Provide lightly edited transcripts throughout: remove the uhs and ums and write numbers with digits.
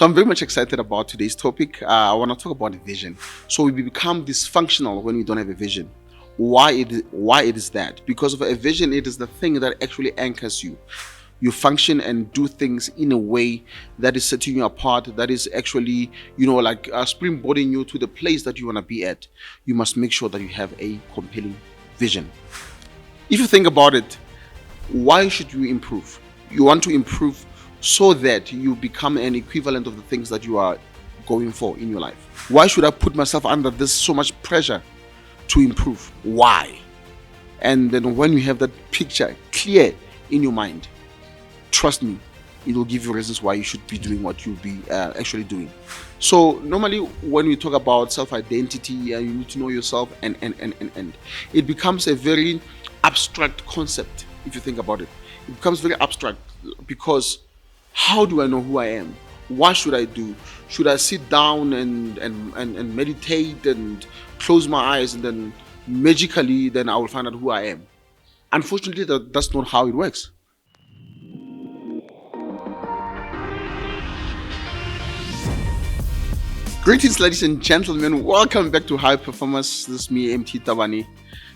So I'm very much excited about today's topic. I want to talk about vision. So we become dysfunctional when we don't have a vision. Why it is that? Because of a vision, it is the thing that actually anchors you. You function and do things in a way that is setting you apart, that is actually, like springboarding you to the place that you want to be at. You must make sure that you have a compelling vision. If you think about it, why should you improve? You want to improve so that you become an equivalent of the things that you are going for in your life. Why should I put myself under this so much pressure to improve? Why? And then when you have that picture clear in your mind, trust me, it will give you reasons why you should be doing what you'll be actually doing. So normally when we talk about self-identity, you need to know yourself and it becomes a very abstract concept. If you think about it, it becomes very abstract because how do I know who I am? What should I do? Should I sit down and meditate and close my eyes and then magically then I will find out who I am? Unfortunately, that's not how it works. Greetings, ladies and gentlemen. Welcome back to High Performance. This is me, MT Tabani,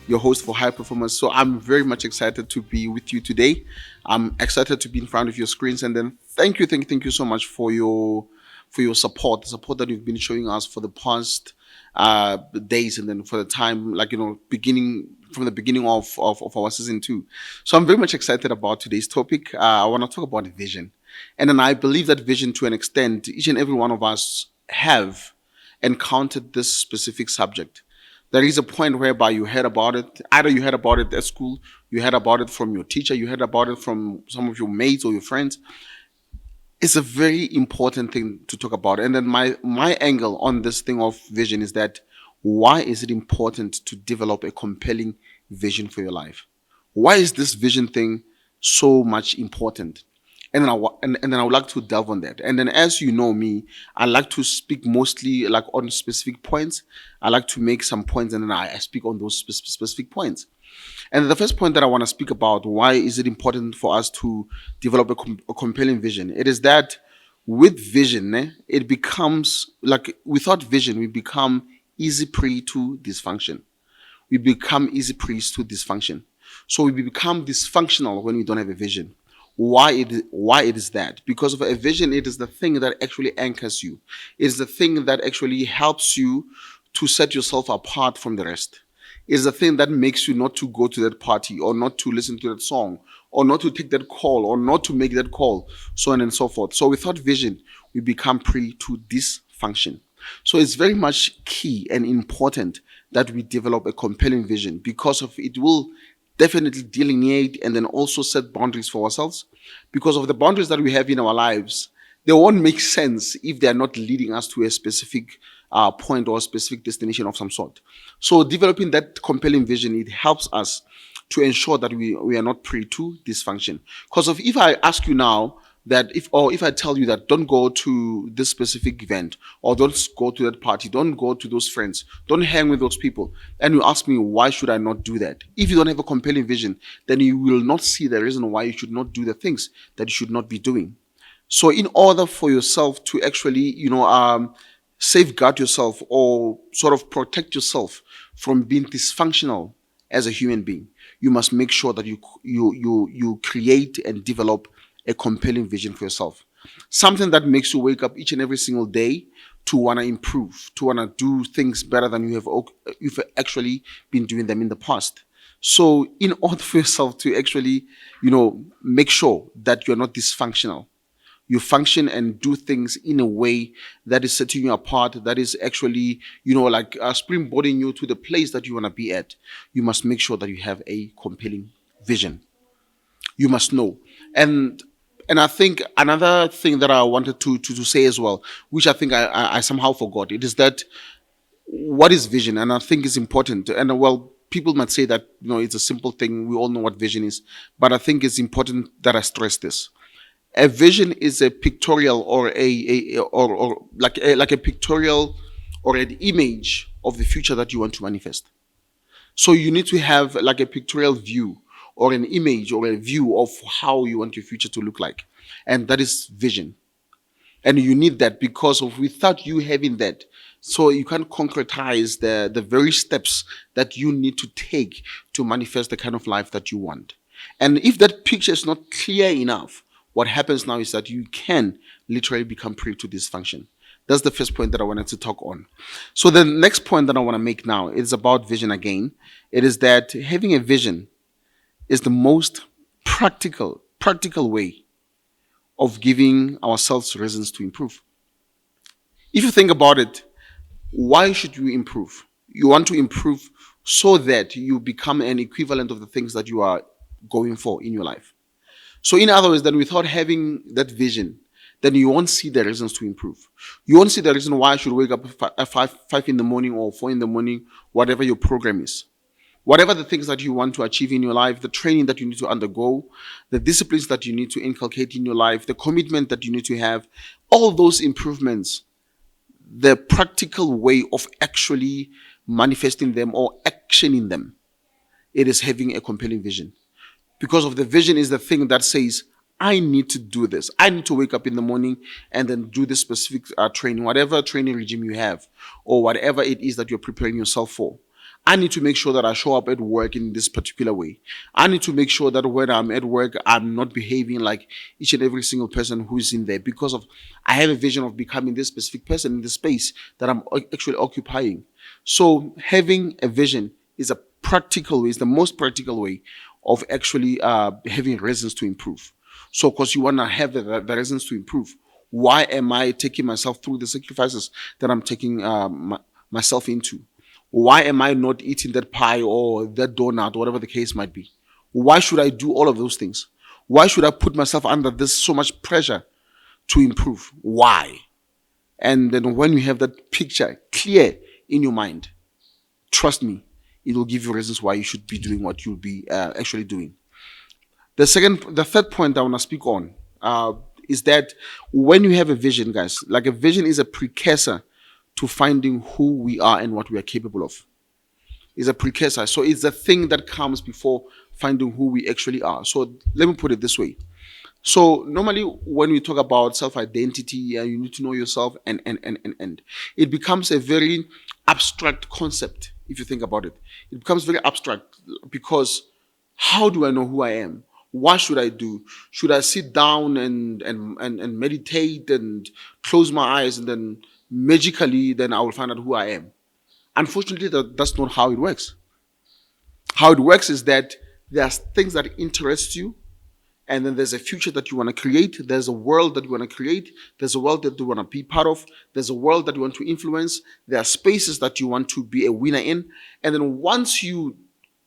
your host for High Performance. So I'm very much excited to be with you today. I'm excited to be in front of your screens, and then thank you so much for your support, the support that you've been showing us for the past days, and then for the time, beginning from the beginning of our season 2. So I'm very much excited about today's topic. I want to talk about vision, and then I believe that vision, to an extent, each and every one of us have encountered this specific subject. There is a point whereby you heard about it. Either you heard about it at school, you heard about it from your teacher, you heard about it from some of your mates or your friends. It's a very important thing to talk about. And then my angle on this thing of vision is that why is it important to develop a compelling vision for your life? Why is this vision thing so much important? And then I would like to delve on that. And then, as you know me, I like to speak mostly like on specific points. I like to make some points, and then I speak on those specific points. And the first point that I want to speak about, why is it important for us to develop a compelling vision? It is that with vision, it becomes like without vision, we become easy prey to dysfunction. We become easy prey to dysfunction. So we become dysfunctional when we don't have a vision. Why it is that? Because of a vision, it is the thing that actually anchors you. It is the thing that actually helps you to set yourself apart from the rest. It is the thing that makes you not to go to that party, or not to listen to that song, or not to take that call, or not to make that call, so on and so forth. So without vision, we become prey to dysfunction. So it's very much key and important that we develop a compelling vision, because of it will definitely delineate and then also set boundaries for ourselves. Because of the boundaries that we have in our lives, they won't make sense if they are not leading us to a specific point or a specific destination of some sort. So developing that compelling vision, it helps us to ensure that we are not prey to dysfunction. Because if I ask you now that if I tell you that don't go to this specific event, or don't go to that party, don't go to those friends, don't hang with those people, and you ask me why should I not do that? If you don't have a compelling vision, then you will not see the reason why you should not do the things that you should not be doing. So in order for yourself to actually, safeguard yourself or sort of protect yourself from being dysfunctional as a human being, you must make sure that you create and develop a compelling vision for yourself. Something that makes you wake up each and every single day to want to improve, to want to do things better than you've actually been doing them in the past. So in order for yourself to actually, make sure that you're not dysfunctional, you function and do things in a way that is setting you apart, that is actually, springboarding you to the place that you want to be at. You must make sure that you have a compelling vision. You must know. And I think another thing that I wanted to say as well, which I think I somehow forgot, it is that what is vision? And I think it's important. And well, people might say that it's a simple thing. We all know what vision is, but I think it's important that I stress this. A vision is a pictorial or like a pictorial or an image of the future that you want to manifest. So you need to have like a pictorial view or an image or a view of how you want your future to look like. And that is vision. And you need that because of without you having that, so you can concretize the very steps that you need to take to manifest the kind of life that you want. And if that picture is not clear enough, what happens now is that you can literally become prey to dysfunction. That's the first point that I wanted to talk on. So the next point that I want to make now is about vision again. It is that having a vision is the most practical way of giving ourselves reasons to improve. If you think about it, why should you improve? You want to improve so that you become an equivalent of the things that you are going for in your life. So, in other words, then without having that vision, then you won't see the reasons to improve. You won't see the reason why I should wake up at 5 in the morning or 4 in the morning, whatever your program is. Whatever the things that you want to achieve in your life, the training that you need to undergo, the disciplines that you need to inculcate in your life, the commitment that you need to have, all those improvements, the practical way of actually manifesting them or actioning them, it is having a compelling vision. Because of the vision is the thing that says, I need to do this. I need to wake up in the morning and then do this specific training, whatever training regime you have, or whatever it is that you're preparing yourself for. I need to make sure that I show up at work in this particular way. I need to make sure that when I'm at work, I'm not behaving like each and every single person who's in there because of I have a vision of becoming this specific person in the space that I'm actually occupying. So having a vision is a practical way, is the most practical way of actually having reasons to improve. So, because you want to have the reasons to improve. Why am I taking myself through the sacrifices that I'm taking myself into? Why am I not eating that pie or that donut, whatever the case might be? Why should I do all of those things? Why should I put myself under this so much pressure to improve? Why? And then when you have that picture clear in your mind, trust me, it will give you reasons why you should be doing what you'll be actually doing. The third point I want to speak on is that when you have a vision, guys, like a vision is a precursor to finding who we are and what we are capable of. It's a precursor. So it's a thing that comes before finding who we actually are. So let me put it this way. So normally when we talk about self-identity, you need to know yourself and it becomes a very abstract concept if you think about it. It becomes very abstract because how do I know who I am? What should I do? Should I sit down and meditate and close my eyes and then magically then I will find out who I am? Unfortunately, that's not how it works. How it works is that there are things that interest you, and then there's a future that you want to create. There's a world that you want to create. There's a world that you want to be part of. There's a world that you want to influence. There are spaces that you want to be a winner in. And then once you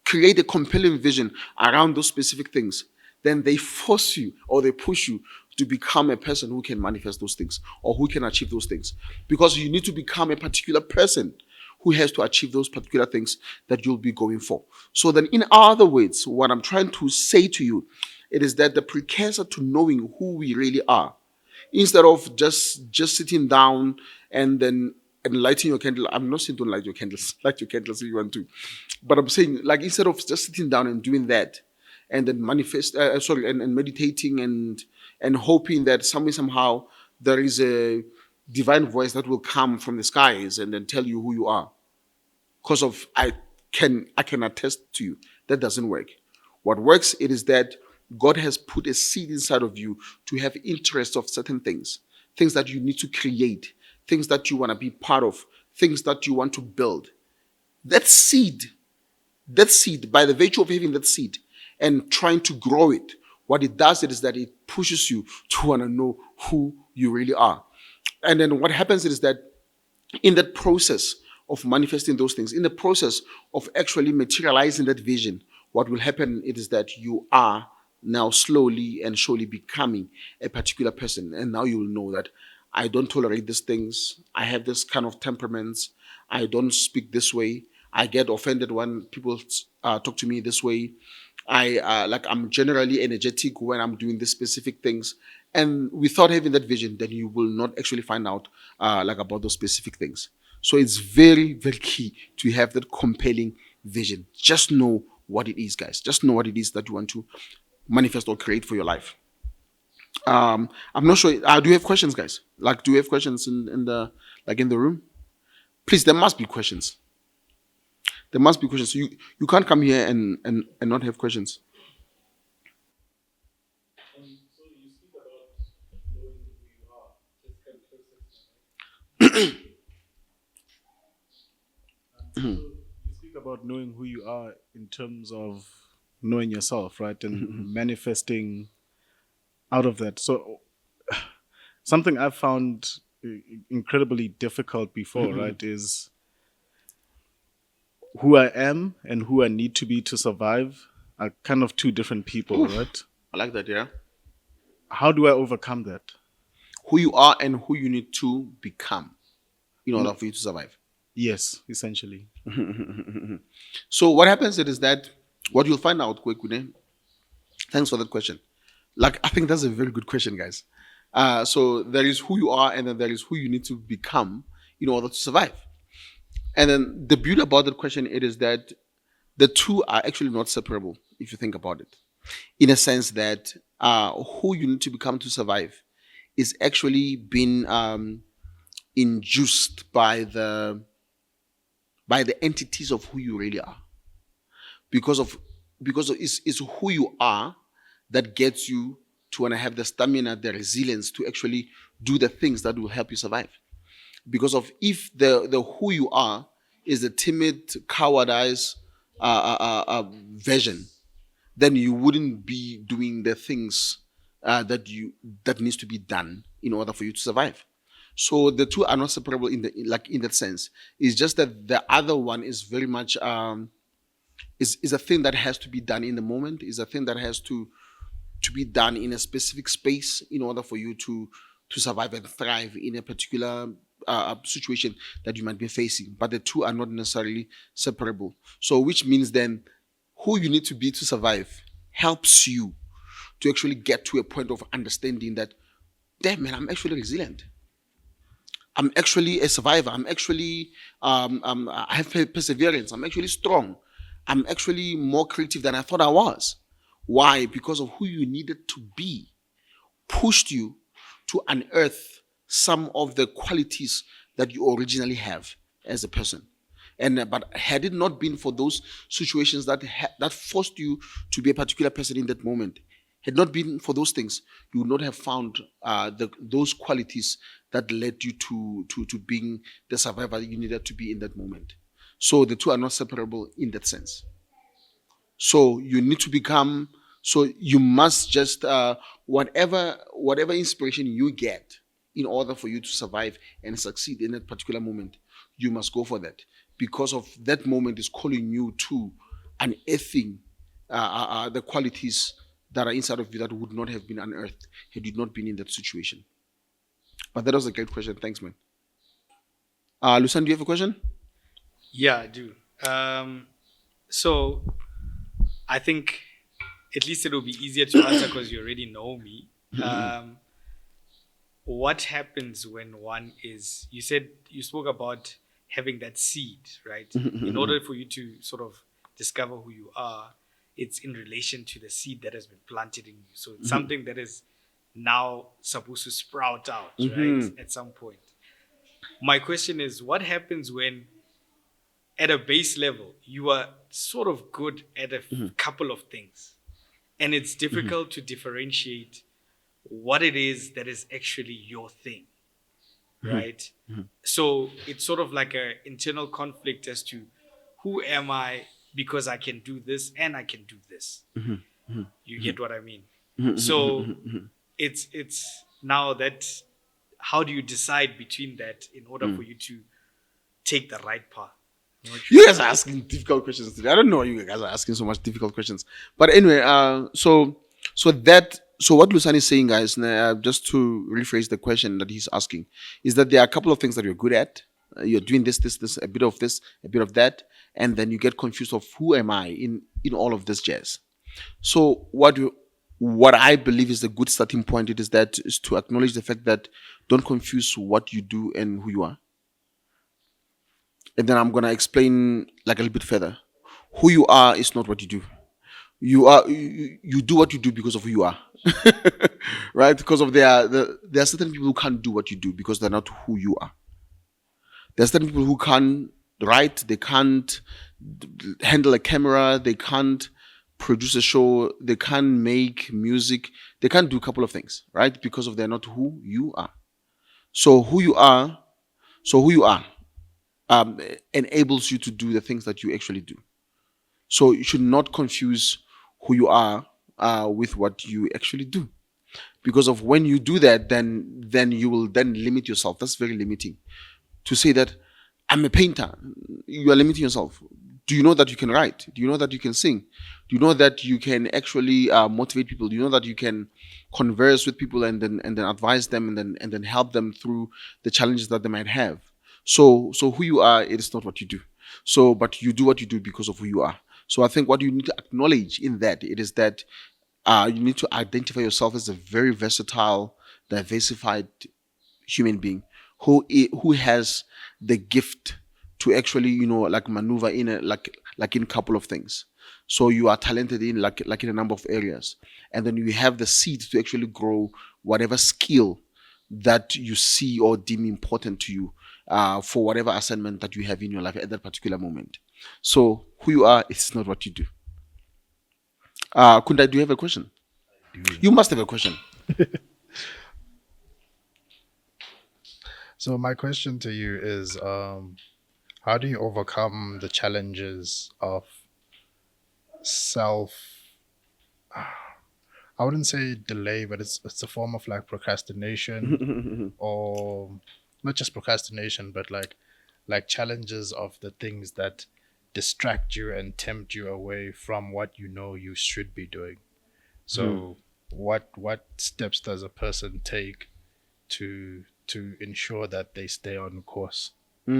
create a compelling vision around those specific things, then they force you or they push you to become a person who can manifest those things or who can achieve those things. Because you need to become a particular person who has to achieve those particular things that you'll be going for. So then, in other words, what I'm trying to say to you, it is that the precursor to knowing who we really are, instead of just sitting down and then and lighting your candle. I'm not saying don't light your candles, light your candles if you want to, but I'm saying like instead of just sitting down and doing that, and then and meditating and hoping that somehow there is a divine voice that will come from the skies and then tell you who you are. Because of I can attest to you that doesn't work. What works it is that God has put a seed inside of you to have interest of certain things, things that you need to create, things that you want to be part of, things that you want to build. That seed, by the virtue of having that seed and trying to grow it, what it does is that it pushes you to want to know who you really are. And then what happens is that in that process of manifesting those things, in the process of actually materializing that vision, what will happen is that you are now slowly and surely becoming a particular person. And now you will know that I don't tolerate these things. I have this kind of temperaments. I don't speak this way. I get offended when people talk to me this way. I'm generally energetic when I'm doing these specific things. And without having that vision, then you will not actually find out about those specific things. So it's very, very key to have that compelling vision. Just know what it is, guys. Just know what it is that you want to manifest or create for your life. I'm not sure. Do you have questions, guys? Like, do you have questions in the like in the room? Please, there must be questions. There must be questions. You can't come here and not have questions. You speak about knowing who you are in terms of knowing yourself, right? And manifesting out of that. So, something I've found incredibly difficult before, right, is who I am and who I need to be to survive are kind of two different people, Oof, right? I like that. Yeah, How do I overcome that? who you are and who you need to become in No, order for you to survive. yes, essentially. So what happens is that what you'll find out quick, thanks for that question. Like, I think that's a very good question, guys. So there is who you are, and then there is who you need to become in order to survive. And then the beauty about that question it is that the two are actually not separable if you think about it, in a sense that who you need to become to survive is actually been induced by the entities of who you really are, because of it's who you are that gets you to want to have the stamina, the resilience to actually do the things that will help you survive. Because of if the who you are is the timid, cowardice version, then you wouldn't be doing the things that needs to be done in order for you to survive. So the two are not separable in that sense. It's just that the other one is very much is a thing that has to be done in the moment. Is a thing that has to be done in a specific space in order for you to survive and thrive in a particular situation that you might be facing. But the two are not necessarily separable. So, which means then who you need to be to survive helps you to actually get to a point of understanding that, damn man, I'm actually resilient. I'm actually a survivor. I'm actually I have perseverance. I'm actually strong. I'm actually more creative than I thought I was. Why? Because of who you needed to be pushed you to unearth some of the qualities that you originally have as a person. And but had it not been for those situations that forced you to be a particular person in that moment, had not been for those things, you would not have found those qualities that led you to being the survivor you needed to be in that moment. So the two are not separable in that sense. So you need to become. So you must just whatever inspiration you get in order for you to survive and succeed in that particular moment, you must go for that because of that moment is calling you to unearthing the qualities that are inside of you that would not have been unearthed had you not been in that situation. But that was a great question. Thanks, man. Lucian, do you have a question? Yeah, I do. So I think at least it'll be easier to answer because you already know me. What happens when one is, you spoke about having that seed, right? In order for you to sort of discover who you are, it's in relation to the seed that has been planted in you. So it's something that is now supposed to sprout out, right? At some point. My question is, what happens when at a base level, you are sort of good at a couple of things, and it's difficult to differentiate what it is that is actually your thing, right? So it's sort of like an internal conflict as to who am I because I can do this and I can do this. You get what I mean? So it's now that how do you decide between that in order for you to take the right path? You guys are asking difficult questions today. I don't know why you guys are asking so much difficult questions. But anyway, so what Lusan is saying, guys, just to rephrase the question that he's asking, is that there are a couple of things that you're good at. You're doing this, a bit of this, a bit of that, and then you get confused of who am I in all of this jazz. So what I believe is a good starting point it is to acknowledge the fact that don't confuse what you do and who you are. And then I'm gonna explain like a little bit further. Who you are is not what you do. You do what you do because of who you are. right? Because of there are certain people who can't do what you do because they're not who you are. There are certain people who can't write, they can't handle a camera, they can't produce a show, they can't make music, they can't do a couple of things, right? Because of they're not who you are. So who you are, so who you are, um, enables you to do the things that you actually do. So you should not confuse who you are with what you actually do. Because of when you do that, then you will then limit yourself. That's very limiting. To say that I'm a painter, you are limiting yourself. Do you know that you can write? Do you know that you can sing? Do you know that you can actually motivate people? Do you know that you can converse with people and then advise them and then help them through the challenges that they might have? So who you are, it is not what you do. So but you do what you do because of who you are. So I think what you need to acknowledge in that it is that you need to identify yourself as a very versatile, diversified human being who has the gift to actually like maneuver in a like in a couple of things. So you are talented in like in a number of areas, and then you have the seed to actually grow whatever skill that you see or deem important to you for whatever assignment that you have in your life at that particular moment. So who you are is not what you do. Kunda, do you have a question? You must have a question. So my question to you is, how do you overcome the challenges of self? I wouldn't say delay, but it's a form of like procrastination, or not just procrastination, but like challenges of the things that distract you and tempt you away from what you know you should be doing. So what steps does a person take to ensure that they stay on course? A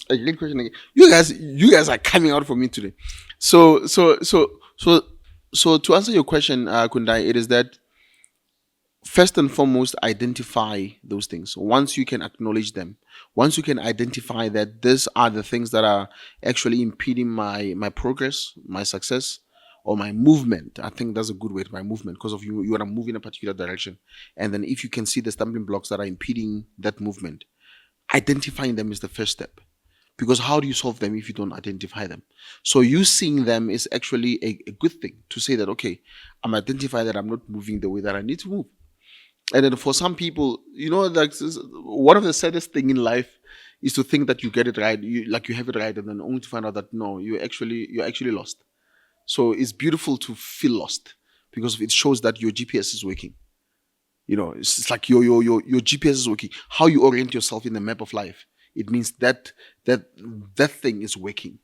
great question again. You guys are coming out for me today. So to answer your question, Kundai, it is that first and foremost, identify those things. Once you can acknowledge them, once you can identify that these are the things that are actually impeding my progress, my success, or my movement. I think that's a good way to my movement because of you want to move in a particular direction. And then if you can see the stumbling blocks that are impeding that movement, identifying them is the first step. Because how do you solve them if you don't identify them? So you seeing them is actually a good thing to say that, okay, I'm identifying that I'm not moving the way that I need to move. And then for some people, like one of the saddest thing in life is to think that you get it right, you have it right, and then only to find out that no, you're actually lost. So it's beautiful to feel lost because it shows that your GPS is working. It's like your GPS is working. How you orient yourself in the map of life, it means that thing is working.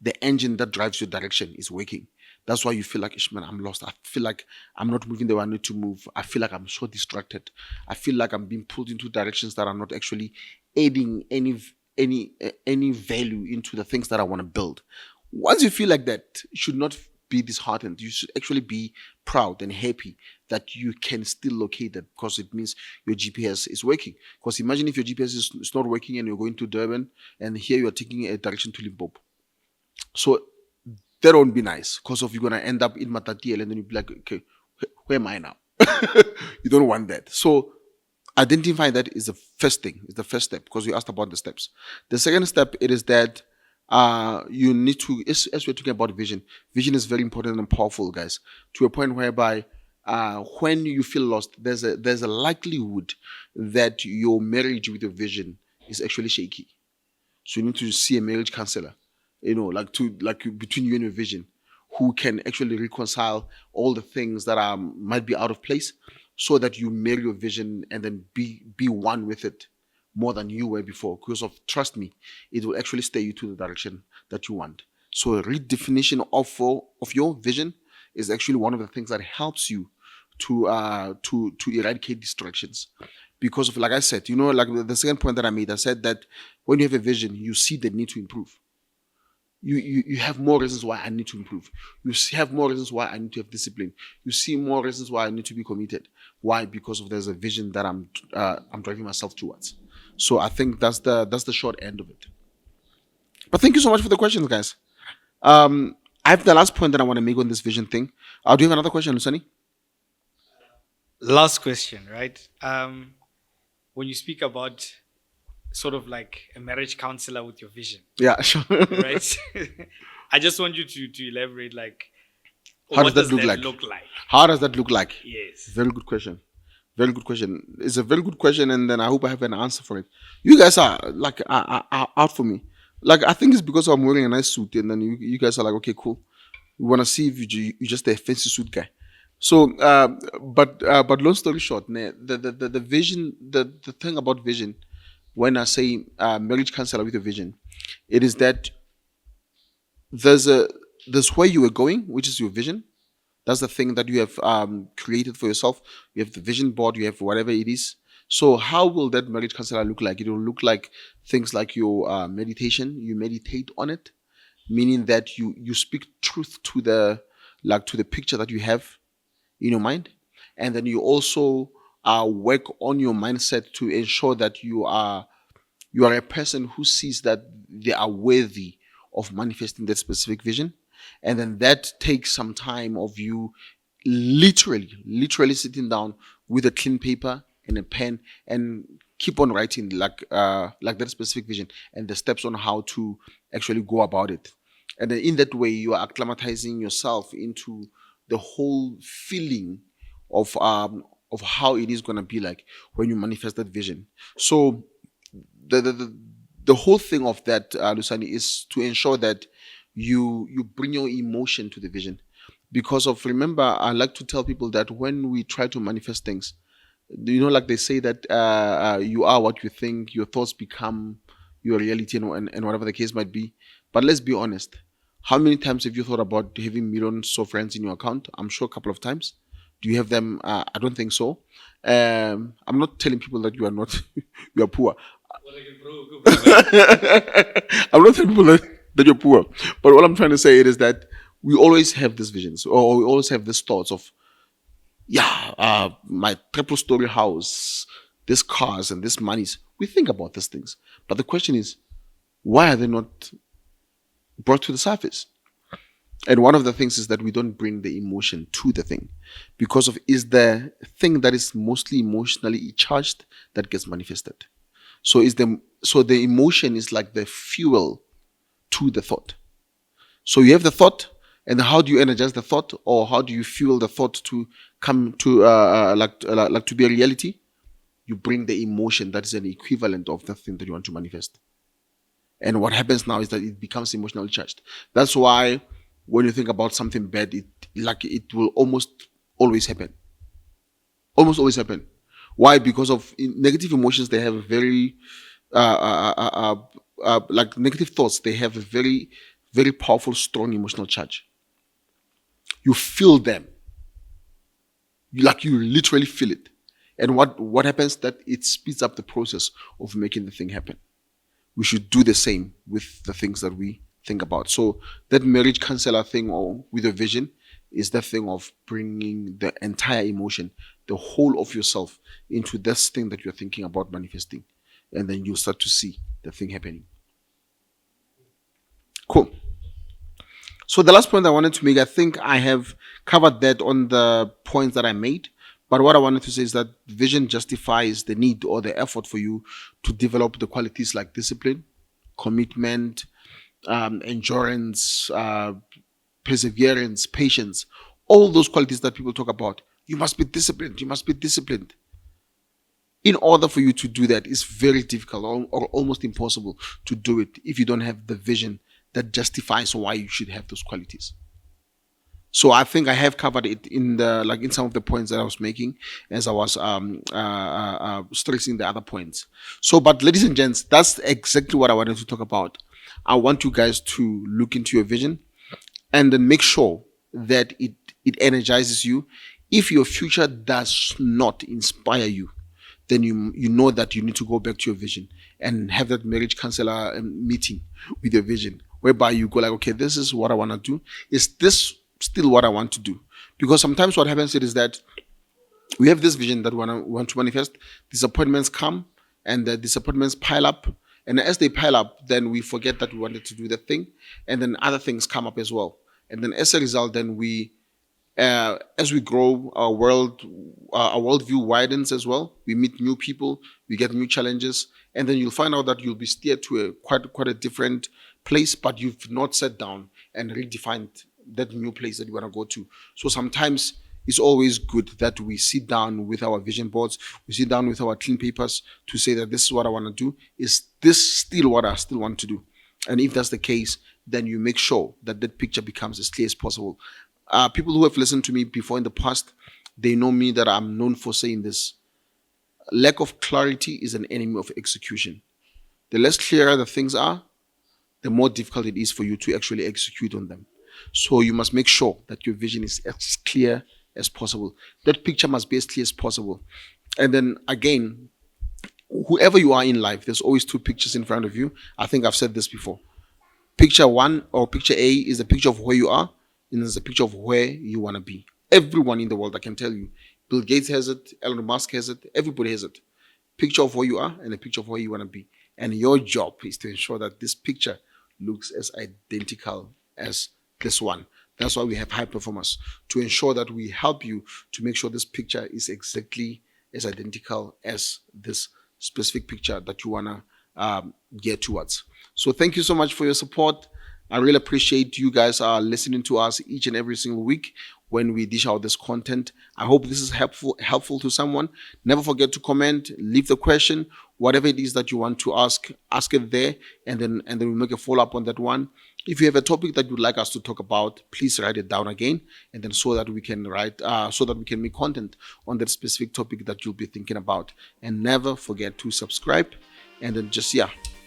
The engine that drives your direction is working. That's why you feel like, man, I'm lost. I feel like I'm not moving the way I need to move. I feel like I'm so distracted. I feel like I'm being pulled into directions that are not actually aiding any value into the things that I want to build. Once you feel like that, you should not be disheartened. You should actually be proud and happy that you can still locate that because it means your GPS is working. Because imagine if your GPS is not working and you're going to Durban and here you're taking a direction to Limpopo. So that won't be nice because of you're going to end up in Matatiele and then you'll be like, okay, where am I now? You don't want that. So identifying that is the first thing, is the first step because you asked about the steps. The second step, it is that you need to, as we're talking about vision is very important and powerful, guys, to a point whereby when you feel lost, there's a likelihood that your marriage with your vision is actually shaky. So you need to see a marriage counselor, like between you and your vision, who can actually reconcile all the things that might be out of place, so that you marry your vision and then be one with it more than you were before. Because trust me, it will actually steer you to the direction that you want. So a redefinition of your vision is actually one of the things that helps you to eradicate distractions. Because of, like I said, like the second point that I made, I said that when you have a vision, you see the need to improve. You have more reasons why I need to improve. You have more reasons why I need to have discipline. You see more reasons why I need to be committed. Why? Because there's a vision that I'm driving myself towards. So I think that's the short end of it. But thank you so much for the questions, guys. I have the last point that I want to make on this vision thing. Do you have another question, Lusani? Last question, right? When you speak about sort of like a marriage counselor with your vision, Yeah, sure. right? I just want you to elaborate, like, How what does that look like? look like? How does that look like? Yes. Very good question. Very good question. It's a very good question, and then I hope I have an answer for it. You guys are like are out for me. Like I think it's because I'm wearing a nice suit, and then you guys are like, okay, cool. We want to see if you just a fancy suit guy. So, but long story short, the vision, the thing about vision, when I say marriage counselor with a vision, it is that there's where you are going, which is your vision. That's the thing that you have created for yourself. You have the vision board, you have whatever it is. So how will that marriage counselor look like? It will look like things like your meditation. You meditate on it, meaning that you speak truth to the to the picture that you have in your mind, and then you also work on your mindset to ensure that you are a person who sees that they are worthy of manifesting that specific vision. And then that takes some time of you literally sitting down with a clean paper and a pen and keep on writing like that specific vision and the steps on how to actually go about it. And then in that way, you are acclimatizing yourself into the whole feeling of how it is going to be like when you manifest that vision. So the whole thing of that, Lusani, is to ensure that you bring your emotion to the vision. Because of remember, I like to tell people that when we try to manifest things, like they say that you are what you think, your thoughts become your reality, and whatever the case might be. But let's be honest. How many times have you thought about having millions of friends in your account? I'm sure a couple of times. Do you have them? I don't think so. I'm not telling people that you are not, you are poor. I'm not telling people that you're poor. But what I'm trying to say is that we always have these visions, or we always have these thoughts of, my triple story house, these cars and these monies. We think about these things. But the question is, why are they not brought to the surface? And one of the things is that we don't bring the emotion to the thing, because of is the thing that is mostly emotionally charged that gets manifested. So the emotion is like the fuel to the thought. So you have the thought, and how do you energize the thought, or how do you fuel the thought to come to like to be a reality? You bring the emotion that is an equivalent of the thing that you want to manifest. And what happens now is that it becomes emotionally charged. That's why when you think about something bad, it will almost always happen. Almost always happen. Why? Because of negative emotions, they have a very like negative thoughts. They have a very, very powerful, strong emotional charge. You feel them. You literally feel it. And what happens that it speeds up the process of making the thing happen. We should do the same with the things that we think about. So that marriage counselor thing, or with a vision, is the thing of bringing the entire emotion, the whole of yourself, into this thing that you're thinking about manifesting. And then you'll start to see the thing happening. Cool. So the last point I wanted to make, I think I have covered that on the points that I made. But what I wanted to say is that vision justifies the need or the effort for you to develop the qualities like discipline, commitment, endurance, perseverance, patience, all those qualities that people talk about. You must be disciplined. You must be disciplined. In order for you to do that, it's very difficult or almost impossible to do it if you don't have the vision that justifies why you should have those qualities. So I think I have covered it in some of the points that I was making as I was stressing the other points. So, but ladies and gents, that's exactly what I wanted to talk about. I want you guys to look into your vision and then make sure that it energizes you. If your future does not inspire you, then you know that you need to go back to your vision and have that marriage counselor meeting with your vision, whereby you go like, okay, this is what I want to do. Is this still what I want to do? Because sometimes what happens is that we have this vision that we want to manifest. Disappointments come, and the disappointments pile up. And as they pile up, then we forget that we wanted to do that thing. And then other things come up as well. And then as a result, then we As we grow, our worldview widens as well. We meet new people, we get new challenges, and then you'll find out that you'll be steered to a quite a different place, but you've not sat down and redefined that new place that you want to go to. So sometimes it's always good that we sit down with our vision boards, we sit down with our clean papers to say that this is what I want to do. Is this still what I still want to do? And if that's the case, then you make sure that that picture becomes as clear as possible. People who have listened to me before in the past, they know me that I'm known for saying this. Lack of clarity is an enemy of execution. The less clearer the things are, the more difficult it is for you to actually execute on them. So you must make sure that your vision is as clear as possible. That picture must be as clear as possible. And then again, whoever you are in life, there's always two pictures in front of you. I think I've said this before. Picture one or picture A is a picture of where you are, and there's a picture of where you want to be. Everyone in the world, I can tell you. Bill Gates has it, Elon Musk has it, everybody has it. Picture of where you are and a picture of where you want to be. And your job is to ensure that this picture looks as identical as this one. That's why we have high performers, to ensure that we help you to make sure this picture is exactly as identical as this specific picture that you want to get towards. So thank you so much for your support. I really appreciate you guys listening to us each and every single week when we dish out this content. I hope this is helpful to someone. Never forget to comment, leave the question, whatever it is that you want to ask it there, and then we'll make a follow-up on that one. If you have a topic that you'd like us to talk about, please write it down again, and then so that we can make content on that specific topic that you'll be thinking about. And never forget to subscribe, and then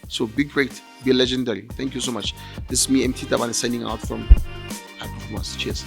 so be great, be legendary. Thank you so much. This is me, MT Tabane, signing out from High Performance. Cheers.